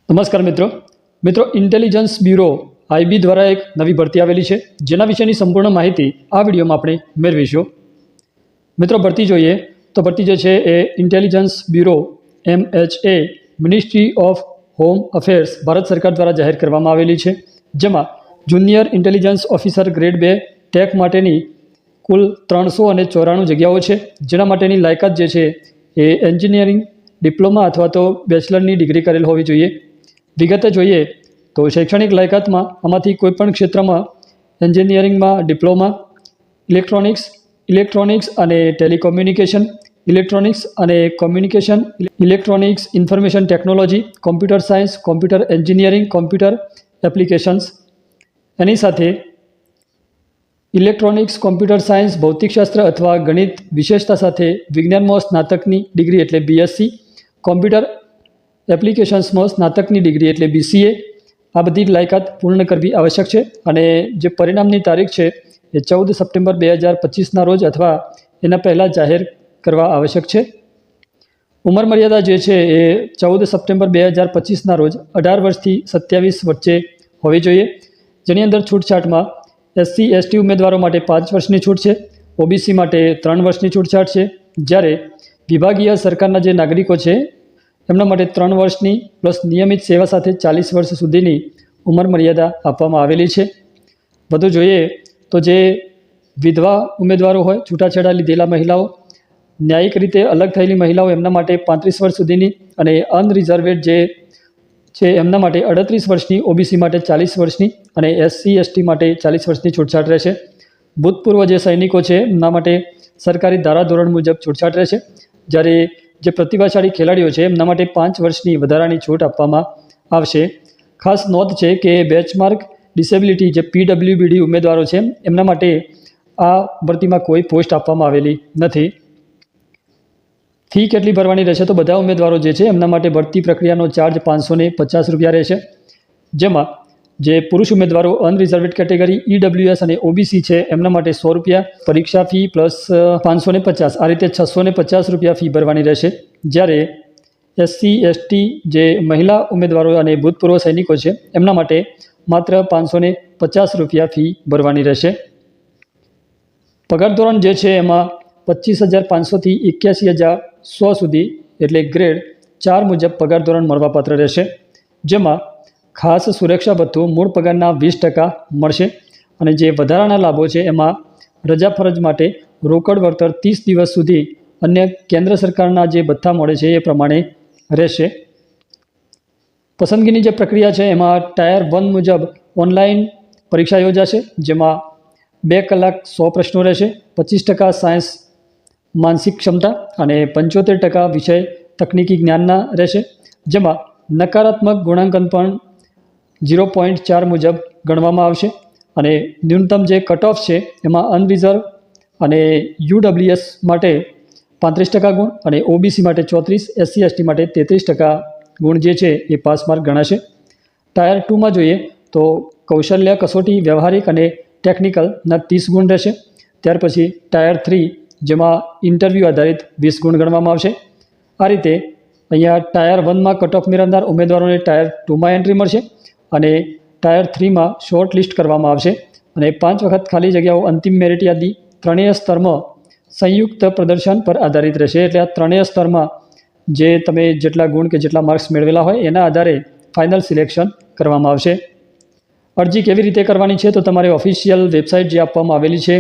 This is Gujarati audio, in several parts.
નમસ્કાર મિત્રો ઇન્ટેલિજન્સ બ્યુરો આઈબી દ્વારા એક નવી ભરતી આવેલી છે, જેના વિશેની સંપૂર્ણ માહિતી આ વિડીયોમાં આપણે મેળવીશું। મિત્રો ભરતી જોઈએ તો ભરતી જે છે એ intelligence bureau MHA ministry of home affairs Bharat સરકાર દ્વારા જાહેર કરવામાં આવેલી છે, જેમાં junior intelligence officer grade 2 tech માટેની કુલ 394 જગ્યાઓ છે, જેના માટેની લાયકાત જે છે એ એન્જિનિયરિંગ ડિપ્લોમા અથવા તો બેચલરની ડિગ્રી કરેલ હોવી જોઈએ। વિગતે જોઈએ તો શૈક્ષણિક લાયકાતમાં આમાંથી કોઈપણ ક્ષેત્રમાં એન્જિનિયરિંગમાં ડિપ્લોમા, ઇલેક્ટ્રોનિક્સ અને telecommunication, electronics information technology, computer science, computer engineering, computer applications, એની સાથે ઇલેક્ટ્રોનિક્સ, કોમ્પ્યુટર સાયન્સ, ભૌતિકશાસ્ત્ર અથવા ગણિત વિશેષતા સાથે વિજ્ઞાનમાં સ્નાતકની ડિગ્રી એટલે BSc, કોમ્પ્યુટર એપ્લિકેશન્સમાં સ્નાતકની ડિગ્રી એટલે BCA, આ બધી લાયકાત પૂર્ણ કરવી આવશ્યક છે। અને જે પરિણામની તારીખ છે એ 14 સપ્ટેમ્બર 2025ના રોજ અથવા એના પહેલાં જાહેર કરવા આવશ્યક છે। ઉંમર મર્યાદા જે છે એ 14 સપ્ટેમ્બર 2025ના રોજ 18 વર્ષથી 27 વચ્ચે હોવી જોઈએ, જેની અંદર છૂટછાટમાં SC ST ઉમેદવારો માટે 5 વર્ષની છૂટ છે, OBC માટે 3 વર્ષની છૂટછાટ છે, જ્યારે વિભાગીય સરકારના જે નાગરિકો છે એમના માટે 3 વર્ષની પ્લસ નિયમિત સેવા સાથે 40 વર્ષ સુધીની ઉંમર મર્યાદા આપવામાં આવેલી છે। વધુ જોઈએ તો જે વિધવા ઉમેદવારો હોય, છૂટાછેડા લીધેલા મહિલાઓ, ન્યાયિક રીતે અલગ થયેલી મહિલાઓ, એમના માટે 35 વર્ષ સુધીની અને અનરિઝર્વેડ જે છે એમના માટે 38 વર્ષની, OBC માટે 40 વર્ષની અને SC ST માટે 40 વર્ષની છૂટછાટ રહેશે। ભૂતપૂર્વ જે સૈનિકો છે એમના માટે સરકારી ધારાધોરણ મુજબ છૂટછાટ રહેશે, જ્યારે જે પ્રતિભાશાળી ખેલાડીઓ છે એમના માટે 5 વર્ષની વધારાની છૂટ આપવામાં આવશે। ખાસ નોંધ છે કે બેચમાર્ક ડિસેબિલિટી જે PWBD ઉમેદવારો છે એમના માટે આ ભરતીમાં કોઈ પોસ્ટ આપવામાં આવેલી નથી। ફી કેટલી ભરવાની રહેશે તો બધા ઉમેદવારો જે છે એમના માટે ભરતી પ્રક્રિયાનો ચાર્જ 550 રૂપિયા રહેશે, જેમાં જે પુરુષ ઉમેદવારો અનરિઝર્વેડ કેટેગરી EWS અને OBC છે એમના માટે 100 રૂપિયા પરીક્ષા ફી પ્લસ 550, આ રીતે 650 રૂપિયા ફી ભરવાની રહેશે, જ્યારે SC ST જે મહિલા ઉમેદવારો અને ભૂતપૂર્વ સૈનિકો છે એમના માટે માત્ર 550 રૂપિયા ફી ભરવાની રહેશે। પગાર ધોરણ જે છે એમાં 25,500 થી 81,100 સુધી એટલે ગ્રેડ 4 મુજબ પગાર ધોરણ મળવાપાત્ર રહેશે, જેમાં ખાસ સુરક્ષા ભથ્થું મૂળ પગારના 20% મળશે અને જે વધારાના લાભો છે એમાં રજા ફરજ માટે રોકડ વળતર 30 દિવસ સુધી અન્ય કેન્દ્ર સરકારના જે ભથ્થા મળે છે એ પ્રમાણે રહેશે। પસંદગીની જે પ્રક્રિયા છે એમાં ટાયર 1 મુજબ ઓનલાઈન પરીક્ષા યોજાશે, જેમાં 2 કલાક 100 પ્રશ્નો રહેશે, 25% સાયન્સ માનસિક ક્ષમતા અને 75% વિષય તકનીકી જ્ઞાનના રહેશે, જેમાં નકારાત્મક ગુણાંકન પણ 0.4 મુજબ ગણવામાં આવશે અને ન્યૂનતમ જે કટ ઓફ છે એમાં અનરિઝર્વ અને UWS માટે 35% ગુણ અને OBC માટે 34, SC ST માટે 33% ગુણ જે છે એ પાસ માર્ક ગણાશે। ટાયર 2માં જોઈએ તો કૌશલ્ય કસોટી, વ્યવહારિક અને ટેકનિકલના 30 ગુણ રહેશે। ત્યાર પછી ટાયર 3 જેમાં ઇન્ટરવ્યૂ આધારિત 20 ગુણ ગણવામાં આવશે। આ રીતે અહીંયા ટાયર 1માં કટ ઓફ મેળવનાર ઉમેદવારોને ટાયર 2માં એન્ટ્રી મળશે અને ટાયર 3માં શોર્ટ લિસ્ટ કરવામાં આવશે અને 5 વખત ખાલી જગ્યાઓ અંતિમ મેરિટ યાદી ત્રણેય સ્તરમાં સંયુક્ત પ્રદર્શન પર આધારિત રહેશે, એટલે આ ત્રણેય સ્તરમાં જે તમે જેટલા ગુણ કે જેટલા માર્ક્સ મેળવેલા હોય એના આધારે ફાઇનલ સિલેક્શન કરવામાં આવશે। અરજી કેવી રીતે કરવાની છે તો તમારે ઓફિશિયલ વેબસાઇટ જે આપવામાં આવેલી છે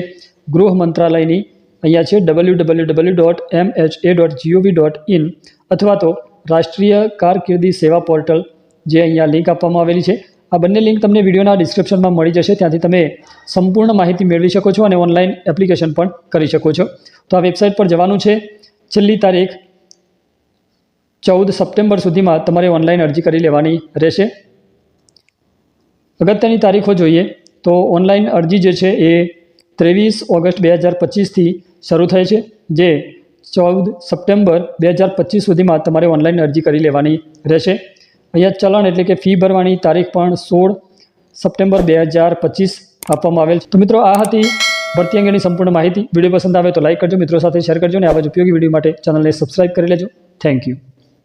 ગૃહ મંત્રાલયની, અહીંયા છે www.mha.gov.in અથવા તો રાષ્ટ્રીય કારકિર્દી સેવા પોર્ટલ જે અહીંયા લિંક આપવામાં આવેલી છે। આ બંને લિંક તમને વિડીયોના ડિસ્ક્રિપ્શનમાં મળી જશે, ત્યાંથી તમે સંપૂર્ણ માહિતી મેળવી શકો છો અને ઓનલાઈન એપ્લિકેશન પણ કરી શકો છો। તો આ વેબસાઇટ પર જવાનું છે, છેલ્લી તારીખ 14 સપ્ટેમ્બર સુધીમાં તમારે ઓનલાઈન અરજી કરી લેવાની રહેશે। અગત્યની તારીખો જોઈએ તો ઓનલાઈન અરજી જે છે એ 23 ઓગસ્ટ 2025થી શરૂ થાય છે, જે 14 સપ્ટેમ્બર 2025 સુધીમાં તમારે ઓનલાઈન અરજી કરી લેવાની રહેશે। અહીંયા ચલણ એટલે કે ફી ભરવાની તારીખ પણ 16 સપ્ટેમ્બર 2025 આપવામાં આવેલ છે। તો મિત્રો આ હતી ભરતી અંગેની સંપૂર્ણ માહિતી। વિડીયો પસંદ આવે તો લાઇક કરજો, મિત્રો સાથે શેર કરજો અને આવા જ ઉપયોગી વિડીયો માટે ચેનલને સબસ્ક્રાઈબ કરી લેજો। Thank you.